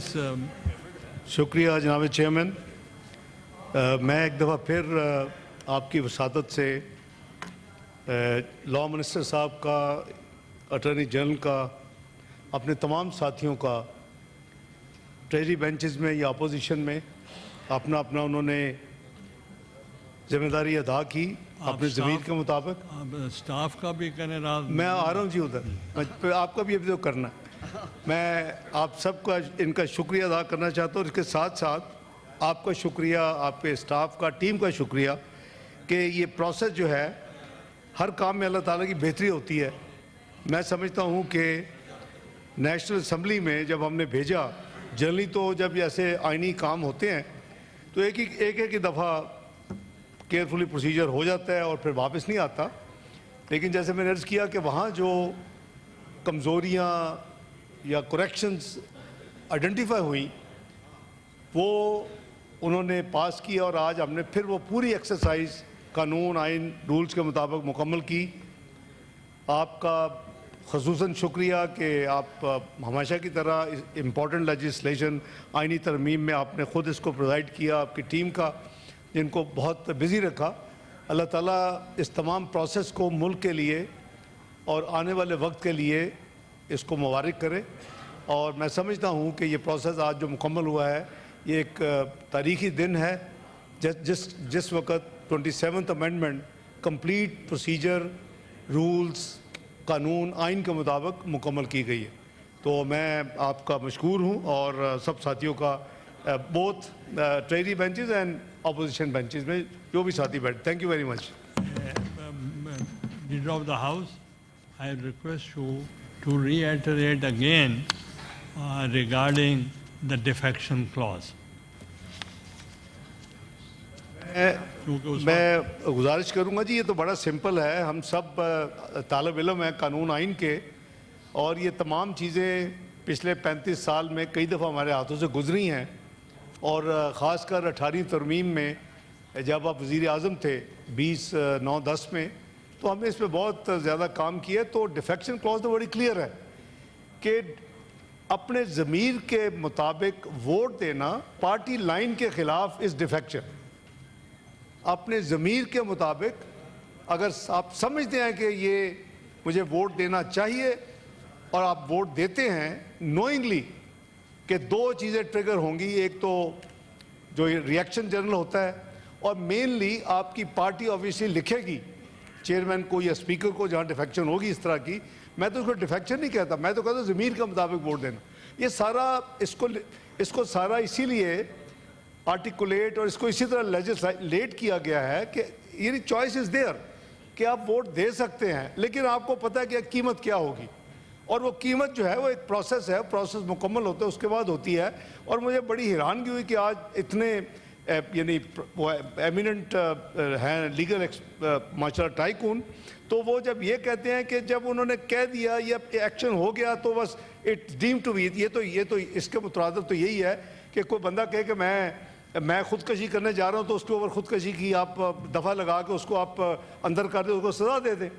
शुक्रिया जनाब चेयरमैन। मैं एक दफ़ा फिर आपकी वसादत से लॉ मिनिस्टर साहब का, अटॉर्नी जनरल का, अपने तमाम साथियों का ट्रेजरी बेंचेस में या अपोजिशन में अपना अपना उन्होंने जिम्मेदारी अदा की अपने ज़मीर के मुताबिक। स्टाफ का भी कहने रहा, मैं आ रहा हूँ जी उधर, आपका भी अभी तो करना है। मैं आप सबका इनका शुक्रिया अदा करना चाहता हूँ। इसके साथ साथ आपका शुक्रिया, आपके स्टाफ का, टीम का शुक्रिया कि ये प्रोसेस जो है हर काम में अल्लाह ताला की बेहतरी होती है। मैं समझता हूँ कि नेशनल असम्बली में जब हमने भेजा, जनरली तो जब ऐसे आइनी काम होते हैं तो एक ही दफ़ा केयरफुली प्रोसीजर हो जाता है और फिर वापस नहीं आता। लेकिन जैसे मैंने अर्ज़ किया कि वहाँ जो कमज़ोरियाँ या करेक्शंस आइडेंटिफाई हुई वो उन्होंने पास किया और आज हमने फिर वो पूरी एक्सरसाइज कानून, आइन, रूल्स के मुताबिक मुकम्मल की। आपका ख़ुसूसन शुक्रिया कि आप हमेशा की तरह इम्पॉर्टेंट लेजिस्लेशन, आइनी तरमीम में आपने ख़ुद इसको प्रोवाइड किया। आपकी टीम का जिनको बहुत बिज़ी रखा। अल्लाह ताला इस तमाम प्रोसेस को मुल्क के लिए और आने वाले वक्त के लिए इसको मुबारक करे। और मैं समझता हूँ कि ये प्रोसेस आज जो मुकम्मल हुआ है ये एक तारीख़ी दिन है जिस वक्त 27th amendment complete procedure, rules, कानून, आइन के मुताबिक मुकम्मल की गई है। तो मैं आपका मशकूर हूँ और सब साथियों का, both treasury benches and opposition benches में जो भी साथी बैठे। Thank you very much. Leader of the House, I request you to reiterate again regarding the defection clause. मैं गुजारिश करूंगा जी, ये तो बड़ा सिंपल है। हम सब तालिब इल्म हैं कानून आइन के और ये तमाम चीज़ें पिछले 35 साल में कई दफ़ा हमारे हाथों से गुजरी हैं। और ख़ासकर 18वीं तरमीम में जब आप वज़ीर आज़म थे 20/9/10 में, तो हमने इस पर बहुत ज़्यादा काम किया। तो डिफेक्शन क्लॉज तो बड़ी क्लियर है कि अपने ज़मीर के मुताबिक वोट देना पार्टी लाइन के ख़िलाफ़ इस डिफेक्शन। अपने ज़मीर के मुताबिक अगर आप समझते हैं कि ये मुझे वोट देना चाहिए और आप वोट देते हैं नोइंगली, कि दो चीज़ें ट्रिगर होंगी। एक तो जो रिएक्शन जनरल होता है और मेनली आपकी पार्टी ऑब्वियसली लिखेगी चेयरमैन को या स्पीकर को जहाँ डिफेक्शन होगी इस तरह की। मैं तो उसको डिफेक्शन नहीं कहता, मैं तो कहता हूँ ज़मीर के मुताबिक वोट देना। ये सारा इसको सारा इसीलिए आर्टिकुलेट और इसको इसी तरह लेजिस्लेट किया गया है कि ये चॉइस इज़ देयर कि आप वोट दे सकते हैं, लेकिन आपको पता है कि कीमत क्या होगी। और वो कीमत जो है वो एक प्रोसेस है, प्रोसेस मुकम्मल होता है उसके बाद होती है। और मुझे बड़ी हैरानगी हुई कि आज इतने यानी एमिनेंट हैं लीगल माशाल्लाह टाइकून, तो वो जब ये कहते हैं कि जब उन्होंने कह दिया या एक्शन हो गया तो बस इट्स डीम टू बी, ये तो इसके मुतरादिफ तो यही है कि कोई बंदा कहे कि मैं खुदकशी करने जा रहा हूँ तो उसके ऊपर खुदकशी की आप दफ़ा लगा के उसको आप अंदर कर दे, उसको सज़ा दे दें।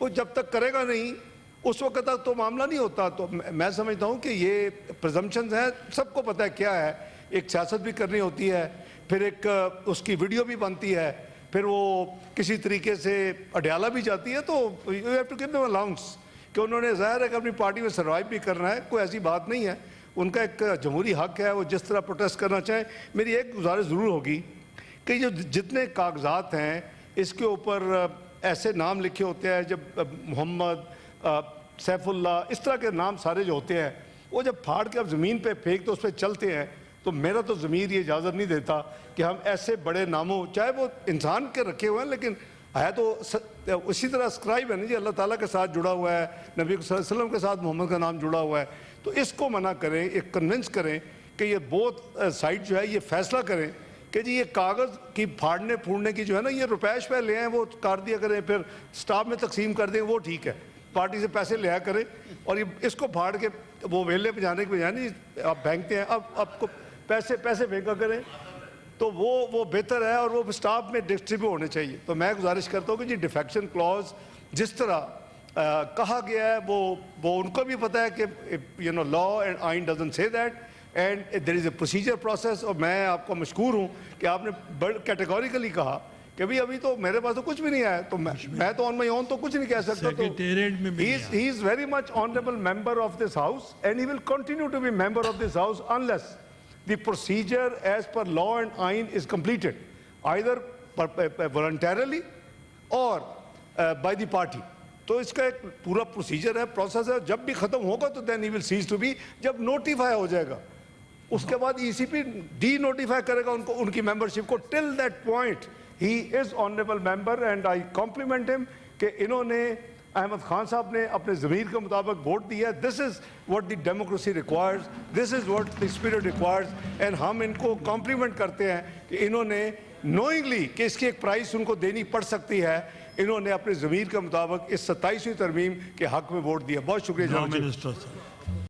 वो जब तक करेगा नहीं उस वक्त तक तो मामला नहीं होता। तो मैं समझता हूँ कि ये प्रिजम्पशंस हैं, सबको पता है क्या है। एक सियासत भी करनी होती है, फिर एक उसकी वीडियो भी बनती है, फिर वो किसी तरीके से अडयाला भी जाती है। तो you have to give them allowance कि उन्होंने ज़ाहिर है कि अपनी पार्टी में सर्वाइव भी करना है, कोई ऐसी बात नहीं है। उनका एक जमहूरी हक है, वो जिस तरह प्रोटेस्ट करना चाहें। मेरी एक गुजारिश ज़रूर होगी कि जो जितने कागजात हैं इसके ऊपर ऐसे नाम लिखे होते हैं, जब मोहम्मद, सैफुल्ला, इस तरह के नाम सारे जो होते हैं, वो जब फाड़ के आप ज़मीन पे फेंक तो उस पर चलते हैं, तो मेरा तो ज़मीर ये इजाज़त नहीं देता कि हम ऐसे बड़े नामों, चाहे वो इंसान के रखे हुए हैं लेकिन है तो उसी तरह स्क्राइब है ना जी, अल्लाह ताला के साथ जुड़ा हुआ है, नबी सल्लल्लाहु अलैहि वसल्लम के साथ मोहम्मद का नाम जुड़ा हुआ है। तो इसको मना करें, एक कन्विंस करें कि ये बोथ साइड जो है ये फैसला करें कि जी ये कागज़ की फाड़ने फूड़ने की जो है ना, ये रुपैश पे ले आए वो कर दिया करें, फिर स्टाफ में तकसीम कर दें, वो ठीक है। पार्टी से पैसे लिया करें और ये इसको फाड़ के वो वेले पे जाने के बजाय नहीं आप फेंकते हैं, अब आपको पैसे फेंका करें तो वो बेहतर है और वो स्टाफ में डिस्ट्रीब्यूट होने चाहिए। तो मैं गुजारिश करता हूँ कि जी डिफेक्शन क्लॉज जिस तरह कहा गया है वो उनको भी पता है कि लॉ एंड आइन doesn't say that, and there is a procedure process. اور میں آپ کو مشکور ہوں کہ آپ نے بڑا کیٹیگوریکلی کہا کہ ابھی تو میرے پاس تو کچھ بھی نہیں آیا, تو میں تو آن مائی اون تو کچھ نہیں کہہ سکتا. سیکریٹریٹ میں بھی he is very much honorable member of this house and he will continue to be member of this house unless the procedure as per law and ain is completed, either voluntarily or by the party. تو اس کا ایک پورا procedure ہے, process ہے. جب بھی ختم ہوگا تو then he will cease to be. جب نوٹیفائی ہو جائے گا اس کے بعد ای سی پی ڈی نوٹیفائی کرے گا ان کی ممبرشپ کو. Till that point he is honourable member and I complement ہم کہ انہوں نے احمد خان صاحب نے اپنے ضمیر کے مطابق ووٹ دیا. This is what the democracy requires, this is what the spirit requires. And ہم ان کو کمپلیمنٹ کرتے ہیں کہ انہوں نے نوئنگلی کہ اس کی ایک پرائس ان کو دینی پڑ سکتی ہے, انہوں نے اپنے ضمیر کے مطابق اس 27ویں ترمیم کے حق میں ووٹ دیا. بہت شکریہ جناب. منسٹر صاحب.